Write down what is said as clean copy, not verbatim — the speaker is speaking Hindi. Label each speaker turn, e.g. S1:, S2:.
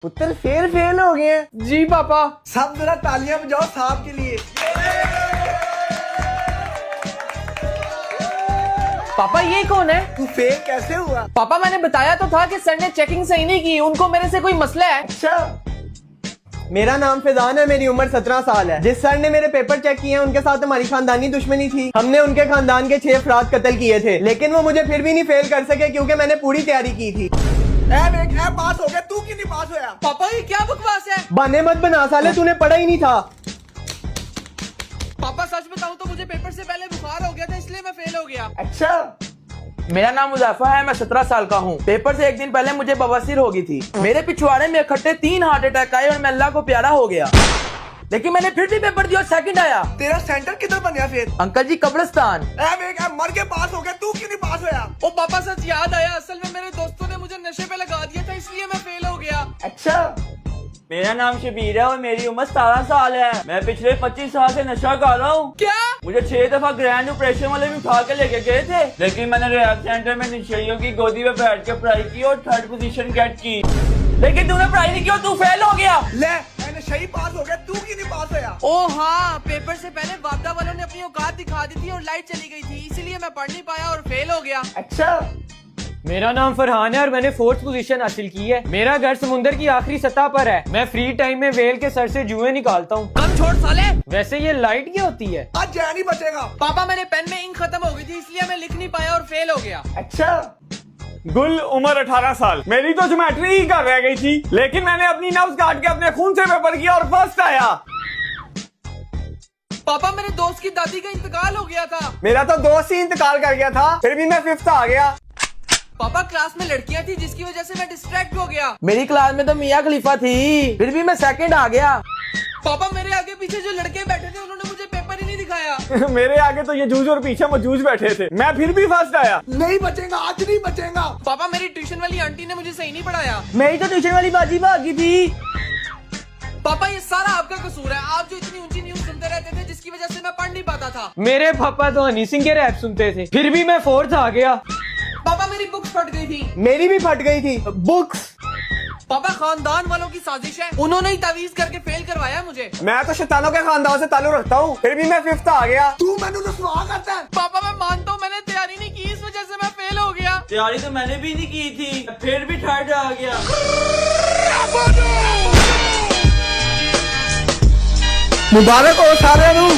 S1: पुत्र फेल हो गए हैं।
S2: जी पापा।
S1: सब जरा तालियां बजाओ साहब के लिए।
S2: पापा ये कौन है?
S1: तू फेल कैसे हुआ?
S2: पापा मैंने बताया तो था कि सर ने चेकिंग सही नहीं की, उनको मेरे से कोई मसला है।
S1: अच्छा, मेरा नाम फैजान है, मेरी उम्र 17 साल है। जिस सर ने मेरे पेपर चेक किए हैं उनके साथ हमारी खानदानी दुश्मनी थी। हमने उनके खानदान के 6 अफराद कत्ल किए थे, लेकिन वो मुझे फिर भी नहीं फेल कर सके क्योंकि मैंने पूरी तैयारी की थी। पास हो गया, तू क्यों नहीं पास होया?
S2: पापा ये क्या बकवास है?
S1: बहाने मत बना साले, तूने पढ़ा ही नहीं था।
S2: पापा सच बताऊं तो मुझे पेपर से पहले बुखार हो गया था, इसलिए मैं फेल हो गया।
S1: अच्छा,
S3: मेरा नाम मुज़फ़्फ़र है, मैं 17 साल का हूँ। पेपर से एक दिन पहले मुझे बवासीर हो गई थी। मेरे पिछवाड़े में इकट्ठे 3 हार्ट अटैक आए और मैं अल्लाह को प्यारा हो गया, लेकिन मैंने फिर भी पेपर दिया और सेकंड आया।
S1: तेरा सेंटर किधर बन गया फिर?
S3: अंकल जी कब्रिस्तान।
S1: मर के पास हो गया, तू क्यों नहीं पास होया?
S2: ओ पापा सच याद आया, असल में मेरे दोस्तों ने मुझे नशे पे लगा दिया था, इसलिए मैं फेल हो गया।
S1: अच्छा,
S3: मेरा नाम शबीर है और मेरी उम्र 17 साल है। मैं पिछले 25 साल से नशा कर रहा हूँ।
S2: क्या?
S3: मुझे 6 दफा ग्रैंड ऑपरेशन वाले भी उठा के लेके गए थे, लेकिन मैंने रिहैब सेंटर में नशेड़ियों की गोदी में बैठ के पढ़ाई की और 3rd पोजीशन गेट की। लेकिन तूने पढ़ाई नहीं की और तू फेल हो गया।
S1: ले मैंने सही पास हो गया, तू क्यों नहीं पास होया?
S2: ओ हाँ, पेपर से पहले वापदा वालों ने अपनी औकात दिखा दी थी और लाइट चली गई थी, इसीलिए मैं पढ़ नहीं पाया और फेल हो गया।
S1: अच्छा,
S4: मेरा नाम फरहान है और मैंने 4th पोजीशन हासिल की है। मेरा घर समुंदर की आखिरी सतह पर है। मैं फ्री टाइम में वेल के सर से जुए निकालता हूँ।
S2: कम छोड़ साले।
S4: वैसे ये लाइट क्या होती है?
S1: आज जया नहीं बचेगा।
S2: पापा मेरे पेन में इंक खत्म हो गई थी, इसलिए मैं लिख नहीं पाया और फेल हो गया।
S1: अच्छा,
S5: गुल उम्र 18 साल। मेरी तो ज्योमेट्री ही कर रह गई थी, लेकिन मैंने अपनी नब्ज काट के अपने खून से पेपर किया और फर्स्ट आया।
S2: पापा मेरे दोस्त की दादी का इंतकाल हो गया था।
S1: मेरा तो दोस्त ही इंतकाल कर गया था, फिर भी मैं 5th आ गया।
S2: पापा क्लास में लड़कियां थी जिसकी वजह से मैं डिस्ट्रैक्ट हो गया।
S3: मेरी क्लास में तो मियाँ खलीफा थी, फिर भी मैं सेकंड आ गया।
S2: पापा मेरे आगे पीछे जो लड़के बैठे थे उन्होंने मुझे पेपर ही नहीं दिखाया।
S5: मेरे आगे तो ये जूझ और पीछे मजूझ बैठे थे, मैं फिर भी फर्स्ट आया।
S1: नहीं बचेगा, आज नहीं बचेगा।
S2: पापा मेरी ट्यूशन वाली आंटी ने मुझे सही नहीं पढ़ाया।
S3: मेरी तो ट्यूशन वाली बाजी भागी थी।
S2: पापा ये सारा आपका कसूर है, आप जो इतनी ऊंची न्यूज सुनते रहते थे जिसकी वजह से मैं पढ़ नहीं पाता था।
S4: मेरे पापा तो हनी सिंह के रैप सुनते थे, फिर भी मैं 4th आ गया।
S2: पापा मेरी बुक्स फट गई थी।
S1: मेरी भी फट गई थी बुक्स।
S2: पापा खानदान वालों की साजिश है, उन्होंने ही तावीज करके फेल करवाया मुझे।
S1: मैं तो शैतानों के खानदान से ताल्लुक रखता हूँ, फिर भी मैं 5th आ गया। तू मैंने रुसवा करता है।
S2: पापा मैं मानता हूँ मैंने तैयारी नहीं की, इस वजह से मैं फेल हो गया।
S3: तैयारी तो मैंने भी नहीं की थी, फिर भी 3rd आ गया।
S1: मुबारक हो सारे नू।